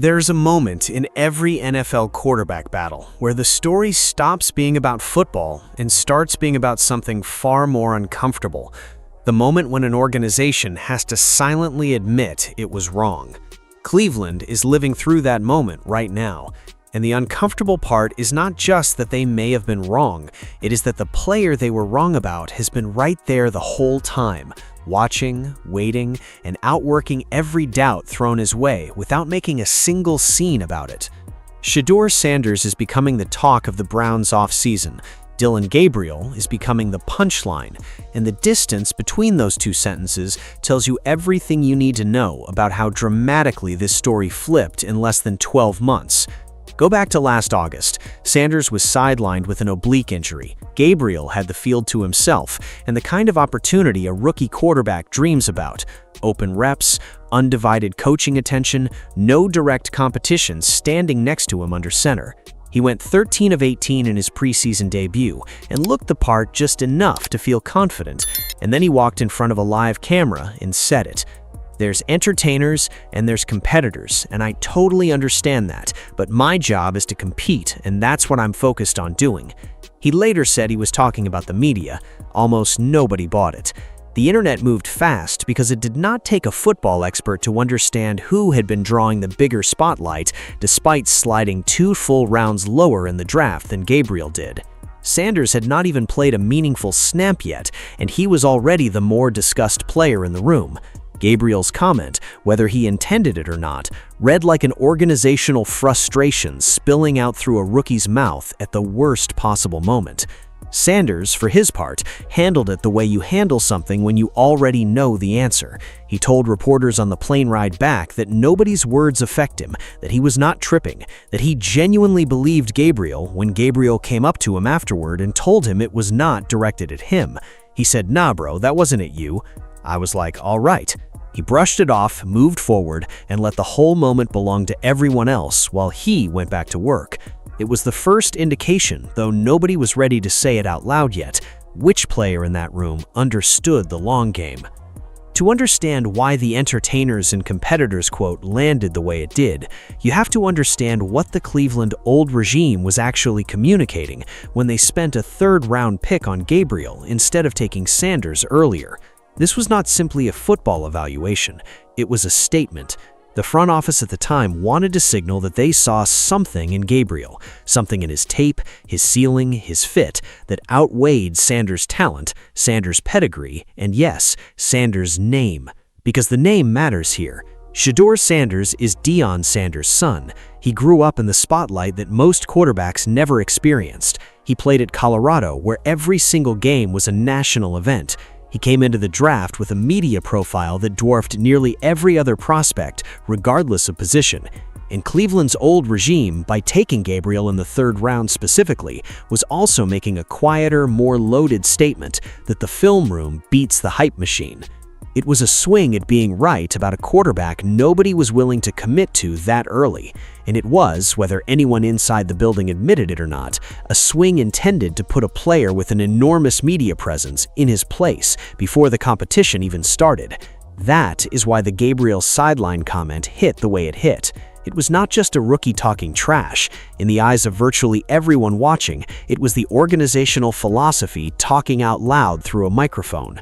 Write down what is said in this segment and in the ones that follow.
There's a moment in every NFL quarterback battle where the story stops being about football and starts being about something far more uncomfortable. The moment when an organization has to silently admit it was wrong. Cleveland is living through that moment right now. And the uncomfortable part is not just that they may have been wrong, it is that the player they were wrong about has been right there the whole time, watching, waiting, and outworking every doubt thrown his way without making a single scene about it. Shedeur Sanders is becoming the talk of the Browns offseason. Dillon Gabriel is becoming the punchline, and the distance between those two sentences tells you everything you need to know about how dramatically this story flipped in less than 12 months. Go back to last August. Sanders was sidelined with an oblique injury. Gabriel had the field to himself, and the kind of opportunity a rookie quarterback dreams about. Open reps, undivided coaching attention, no direct competition standing next to him under center. He went 13 of 18 in his preseason debut and looked the part just enough to feel confident, and then he walked in front of a live camera and said it. There's entertainers and there's competitors, and I totally understand that, but my job is to compete, and that's what I'm focused on doing. He later said he was talking about the media. Almost nobody bought it. The internet moved fast because it did not take a football expert to understand who had been drawing the bigger spotlight despite sliding 2 full rounds lower in the draft than Gabriel did. Sanders had not even played a meaningful snap yet, and he was already the more discussed player in the room. Gabriel's comment, whether he intended it or not, read like an organizational frustration spilling out through a rookie's mouth at the worst possible moment. Sanders, for his part, handled it the way you handle something when you already know the answer. He told reporters on the plane ride back that nobody's words affect him, that he was not tripping, that he genuinely believed Gabriel when Gabriel came up to him afterward and told him it was not directed at him. He said, "Nah, bro, that wasn't at you." I was like, all right. He brushed it off, moved forward, and let the whole moment belong to everyone else while he went back to work. It was the first indication, though nobody was ready to say it out loud yet, which player in that room understood the long game. To understand why the entertainers and competitors quote landed the way it did, you have to understand what the Cleveland old regime was actually communicating when they spent a third-round pick on Gabriel instead of taking Sanders earlier. This was not simply a football evaluation, it was a statement. The front office at the time wanted to signal that they saw something in Gabriel, something in his tape, his ceiling, his fit, that outweighed Sanders' talent, Sanders' pedigree, and yes, Sanders' name. Because the name matters here. Shedeur Sanders is Deion Sanders' son. He grew up in the spotlight that most quarterbacks never experienced. He played at Colorado, where every single game was a national event. He came into the draft with a media profile that dwarfed nearly every other prospect, regardless of position. And Cleveland's old regime, by taking Gabriel in the third round specifically, was also making a quieter, more loaded statement that the film room beats the hype machine. It was a swing at being right about a quarterback nobody was willing to commit to that early. And it was, whether anyone inside the building admitted it or not, a swing intended to put a player with an enormous media presence in his place before the competition even started. That is why the Gabriel sideline comment hit the way it hit. It was not just a rookie talking trash. In the eyes of virtually everyone watching, it was the organizational philosophy talking out loud through a microphone.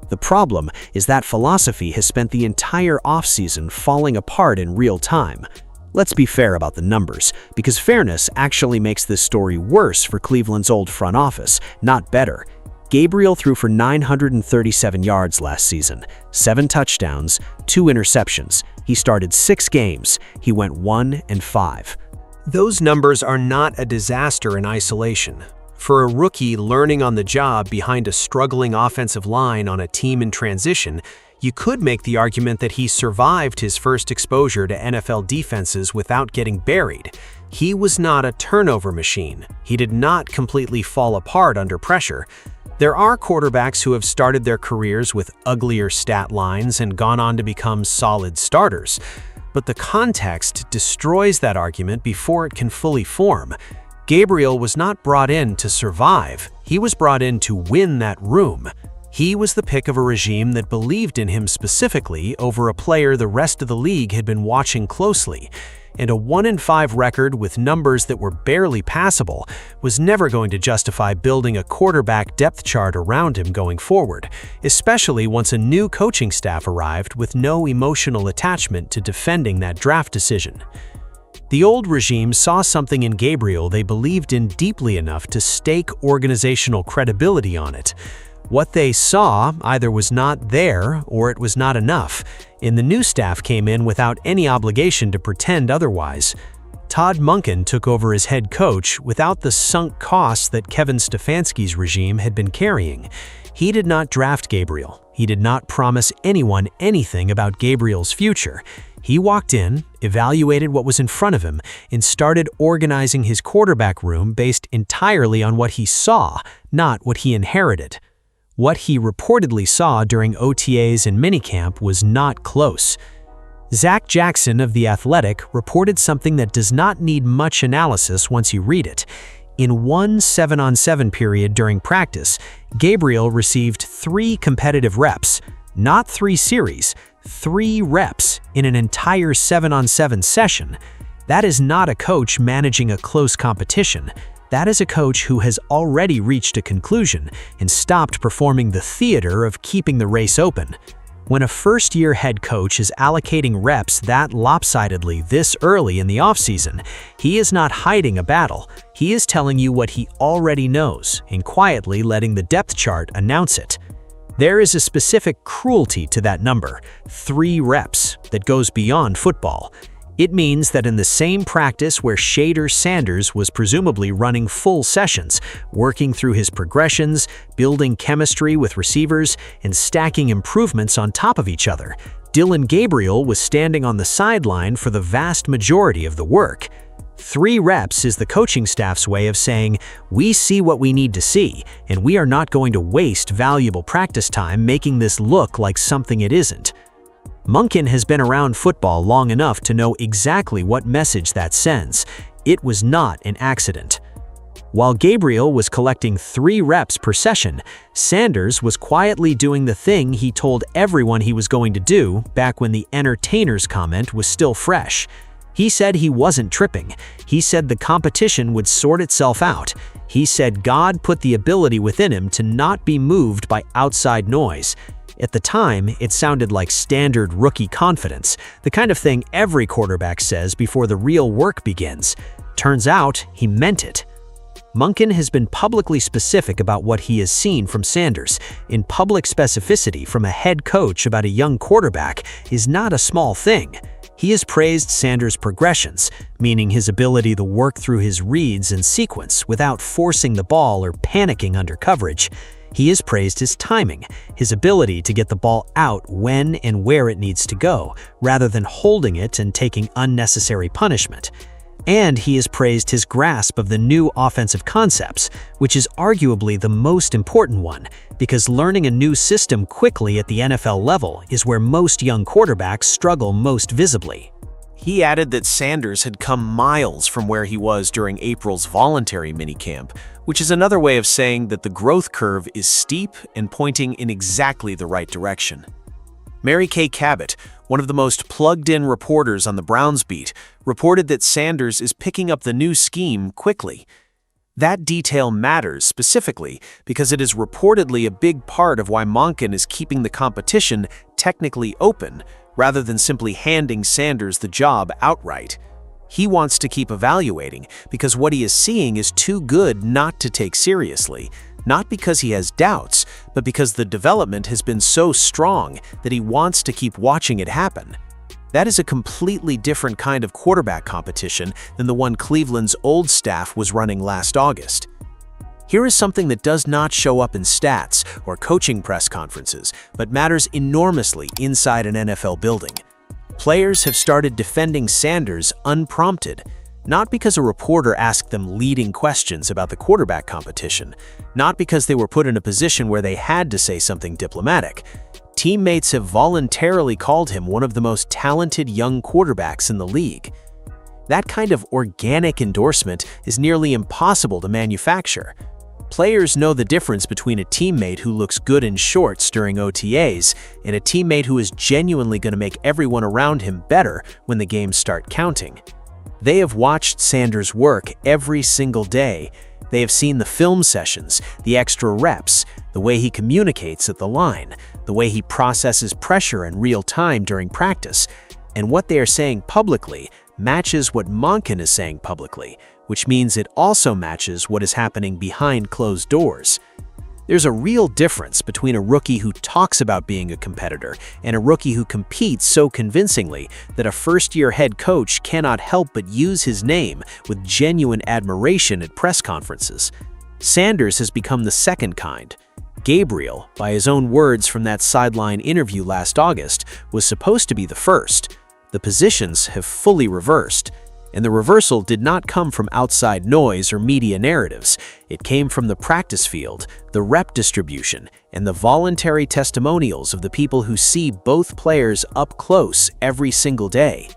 The problem is that philosophy has spent the entire offseason falling apart in real time. Let's be fair about the numbers, because fairness actually makes this story worse for Cleveland's old front office, not better. Gabriel threw for 937 yards last season, 7 touchdowns, 2 interceptions. He started 6 games. He went 1-5. Those numbers are not a disaster in isolation. For a rookie learning on the job behind a struggling offensive line on a team in transition, you could make the argument that he survived his first exposure to NFL defenses without getting buried. He was not a turnover machine. He did not completely fall apart under pressure. There are quarterbacks who have started their careers with uglier stat lines and gone on to become solid starters. But the context destroys that argument before it can fully form. Gabriel was not brought in to survive. He was brought in to win that room. He was the pick of a regime that believed in him specifically over a player the rest of the league had been watching closely. and a 1-5 record with numbers that were barely passable was never going to justify building a quarterback depth chart around him going forward, especially once a new coaching staff arrived with no emotional attachment to defending that draft decision. The old regime saw something in Gabriel they believed in deeply enough to stake organizational credibility on it. What they saw either was not there or it was not enough, and the new staff came in without any obligation to pretend otherwise. Todd Monken took over as head coach without the sunk costs that Kevin Stefanski's regime had been carrying. He did not draft Gabriel. He did not promise anyone anything about Gabriel's future. He walked in, evaluated what was in front of him, and started organizing his quarterback room based entirely on what he saw, not what he inherited. What he reportedly saw during OTAs and minicamp was not close. Zach Jackson of The Athletic reported something that does not need much analysis once you read it. In one 7-on-7 period during practice, Gabriel received 3 competitive reps, not 3 series, 3 reps in an entire 7-on-7 session. That is not a coach managing a close competition. That is a coach who has already reached a conclusion and stopped performing the theater of keeping the race open. When a first-year head coach is allocating reps that lopsidedly this early in the offseason, he is not hiding a battle. He is telling you what he already knows and quietly letting the depth chart announce it. There is a specific cruelty to that number, 3 reps, that goes beyond football. It means that in the same practice where Shedeur Sanders was presumably running full sessions, working through his progressions, building chemistry with receivers, and stacking improvements on top of each other, Dillon Gabriel was standing on the sideline for the vast majority of the work. 3 reps is the coaching staff's way of saying, we see what we need to see, and we are not going to waste valuable practice time making this look like something it isn't. Monken has been around football long enough to know exactly what message that sends. It was not an accident. While Gabriel was collecting 3 reps per session, Sanders was quietly doing the thing he told everyone he was going to do back when the entertainer's comment was still fresh. He said he wasn't tripping. He said the competition would sort itself out. He said God put the ability within him to not be moved by outside noise. At the time, it sounded like standard rookie confidence, the kind of thing every quarterback says before the real work begins. Turns out, he meant it. Monken has been publicly specific about what he has seen from Sanders. In public specificity from a head coach about a young quarterback is not a small thing. He has praised Sanders' progressions, meaning his ability to work through his reads and sequence without forcing the ball or panicking under coverage. He has praised his timing, his ability to get the ball out when and where it needs to go, rather than holding it and taking unnecessary punishment. And he has praised his grasp of the new offensive concepts, which is arguably the most important one, because learning a new system quickly at the NFL level is where most young quarterbacks struggle most visibly. He added that Sanders had come miles from where he was during April's voluntary minicamp, which is another way of saying that the growth curve is steep and pointing in exactly the right direction. Mary Kay Cabot, one of the most plugged-in reporters on the Browns beat, reported that Sanders is picking up the new scheme quickly. That detail matters specifically because it is reportedly a big part of why Monken is keeping the competition technically open, rather than simply handing Sanders the job outright. He wants to keep evaluating because what he is seeing is too good not to take seriously, not because he has doubts, but because the development has been so strong that he wants to keep watching it happen. That is a completely different kind of quarterback competition than the one Cleveland's old staff was running last August. Here is something that does not show up in stats or coaching press conferences, but matters enormously inside an NFL building. Players have started defending Sanders unprompted, not because a reporter asked them leading questions about the quarterback competition, not because they were put in a position where they had to say something diplomatic. Teammates have voluntarily called him one of the most talented young quarterbacks in the league. That kind of organic endorsement is nearly impossible to manufacture. Players know the difference between a teammate who looks good in shorts during OTAs and a teammate who is genuinely going to make everyone around him better when the games start counting. They have watched Sanders work every single day. They have seen the film sessions, the extra reps, the way he communicates at the line, the way he processes pressure in real time during practice. And what they are saying publicly matches what Monken is saying publicly, which means it also matches what is happening behind closed doors. There's a real difference between a rookie who talks about being a competitor and a rookie who competes so convincingly that a first-year head coach cannot help but use his name with genuine admiration at press conferences. Sanders has become the second kind. Gabriel, by his own words from that sideline interview last August, was supposed to be the first. The positions have fully reversed. And the reversal did not come from outside noise or media narratives. It came from the practice field, the rep distribution, and the voluntary testimonials of the people who see both players up close every single day.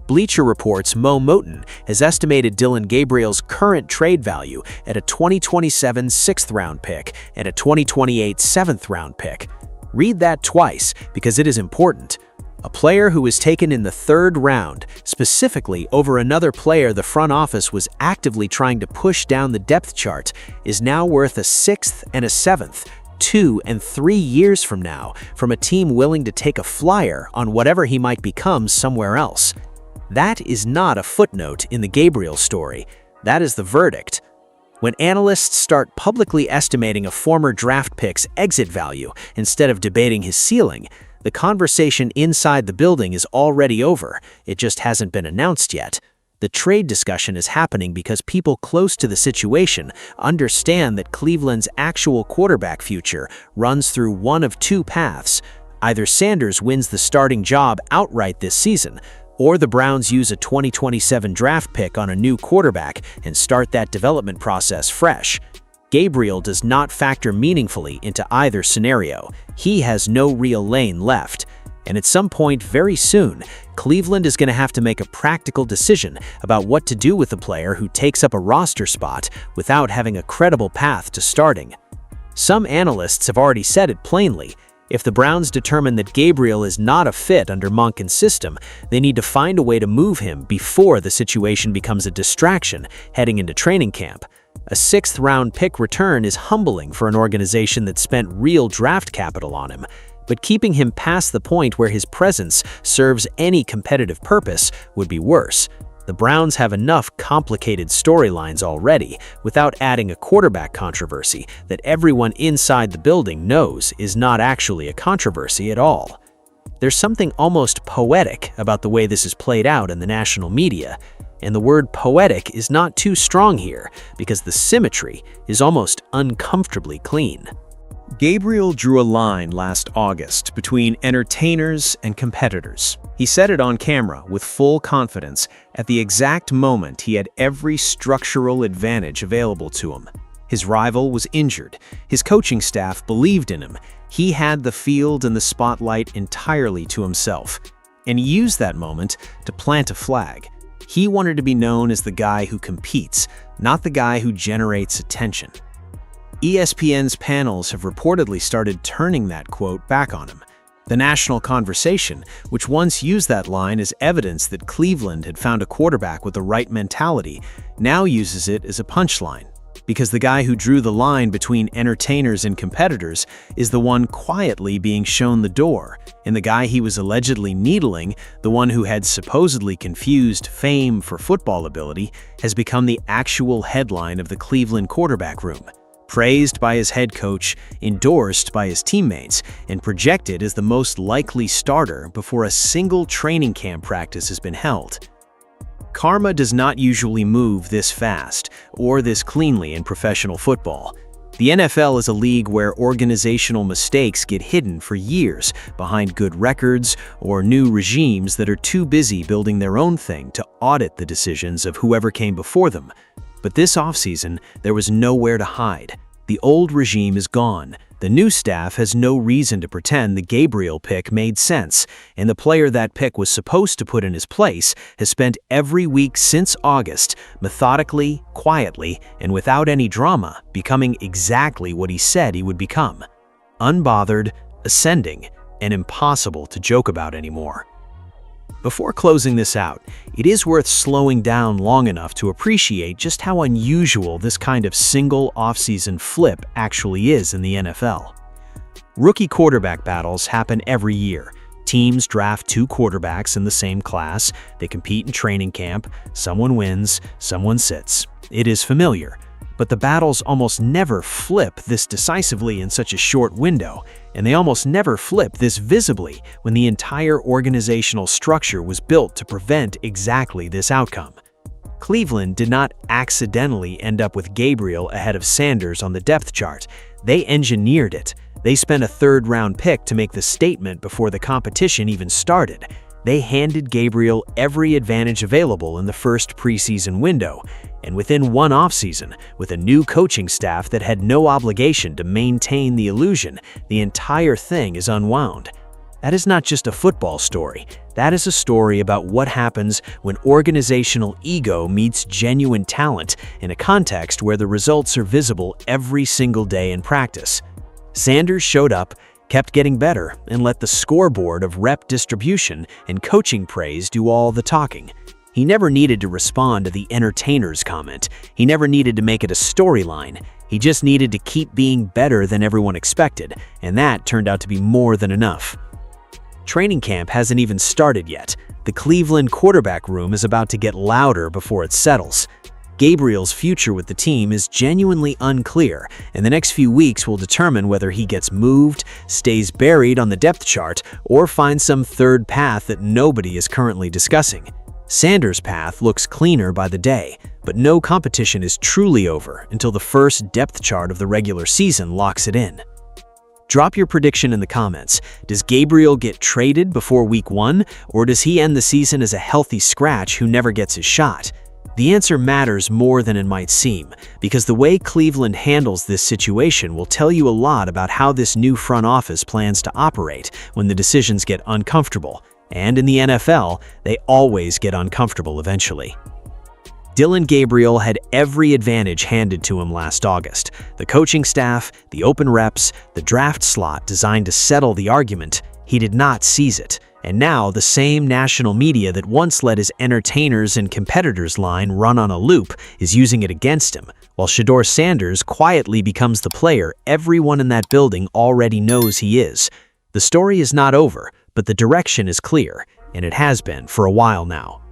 Bleacher Report's Mo Moten has estimated Dillon Gabriel's current trade value at a 2027 6th-round pick and a 2028 7th-round pick. Read that twice because it is important. A player who was taken in the 3rd round, specifically over another player the front office was actively trying to push down the depth chart, is now worth a 6th and a 7th, 2 and 3 years from now, from a team willing to take a flyer on whatever he might become somewhere else. That is not a footnote in the Gabriel story. That is the verdict. When analysts start publicly estimating a former draft pick's exit value instead of debating his ceiling, the conversation inside the building is already over. It just hasn't been announced yet. The trade discussion is happening because people close to the situation understand that Cleveland's actual quarterback future runs through one of two paths. Either Sanders wins the starting job outright this season, or the Browns use a 2027 draft pick on a new quarterback and start that development process fresh. Gabriel does not factor meaningfully into either scenario. He has no real lane left. And at some point very soon, Cleveland is going to have to make a practical decision about what to do with a player who takes up a roster spot without having a credible path to starting. Some analysts have already said it plainly. If the Browns determine that Gabriel is not a fit under Monken's system, they need to find a way to move him before the situation becomes a distraction heading into training camp. A 6th-round pick return is humbling for an organization that spent real draft capital on him, but keeping him past the point where his presence serves any competitive purpose would be worse. The Browns have enough complicated storylines already without adding a quarterback controversy that everyone inside the building knows is not actually a controversy at all. There's something almost poetic about the way this is played out in the national media. And the word poetic is not too strong here because the symmetry is almost uncomfortably clean. Gabriel drew a line last August between entertainers and competitors. He said it on camera with full confidence at the exact moment he had every structural advantage available to him. His rival was injured. His coaching staff believed in him. He had the field and the spotlight entirely to himself. And he used that moment to plant a flag. He wanted to be known as the guy who competes, not the guy who generates attention. ESPN's panels have reportedly started turning that quote back on him. The national conversation, which once used that line as evidence that Cleveland had found a quarterback with the right mentality, now uses it as a punchline. Because the guy who drew the line between entertainers and competitors is the one quietly being shown the door, and the guy he was allegedly needling, the one who had supposedly confused fame for football ability, has become the actual headline of the Cleveland quarterback room. Praised by his head coach, endorsed by his teammates, and projected as the most likely starter before a single training camp practice has been held. Karma does not usually move this fast or this cleanly in professional football. The NFL is a league where organizational mistakes get hidden for years behind good records or new regimes that are too busy building their own thing to audit the decisions of whoever came before them. But this offseason, there was nowhere to hide. The old regime is gone. The new staff has no reason to pretend the Gabriel pick made sense, and the player that pick was supposed to put in his place has spent every week since August, methodically, quietly, and without any drama, becoming exactly what he said he would become. Unbothered, ascending, and impossible to joke about anymore. Before closing this out, it is worth slowing down long enough to appreciate just how unusual this kind of single offseason flip actually is in the NFL. Rookie quarterback battles happen every year. Teams draft 2 quarterbacks in the same class, they compete in training camp, someone wins, someone sits. It is familiar. But the battles almost never flip this decisively in such a short window, and they almost never flip this visibly when the entire organizational structure was built to prevent exactly this outcome. Cleveland did not accidentally end up with Gabriel ahead of Sanders on the depth chart. They engineered it. They spent a 3rd-round pick to make the statement before the competition even started. They handed Gabriel every advantage available in the first preseason window, and within one offseason, with a new coaching staff that had no obligation to maintain the illusion, the entire thing is unwound. That is not just a football story. That is a story about what happens when organizational ego meets genuine talent in a context where the results are visible every single day in practice. Sanders showed up, kept getting better, and let the scoreboard of rep distribution and coaching praise do all the talking. He never needed to respond to the entertainer's comment. He never needed to make it a storyline. He just needed to keep being better than everyone expected, and that turned out to be more than enough. Training camp hasn't even started yet. The Cleveland quarterback room is about to get louder before it settles. Gabriel's future with the team is genuinely unclear, and the next few weeks will determine whether he gets moved, stays buried on the depth chart, or finds some third path that nobody is currently discussing. Sanders' path looks cleaner by the day, but no competition is truly over until the first depth chart of the regular season locks it in. Drop your prediction in the comments. Does Gabriel get traded before week 1, or does he end the season as a healthy scratch who never gets his shot? The answer matters more than it might seem, because the way Cleveland handles this situation will tell you a lot about how this new front office plans to operate when the decisions get uncomfortable. And in the NFL, they always get uncomfortable eventually. Dillon Gabriel had every advantage handed to him last August. The coaching staff, the open reps, the draft slot designed to settle the argument. He did not seize it. And now the same national media that once let his entertainers and competitors line run on a loop is using it against him, while Shedeur Sanders quietly becomes the player everyone in that building already knows he is. The story is not over, but the direction is clear, and it has been for a while now.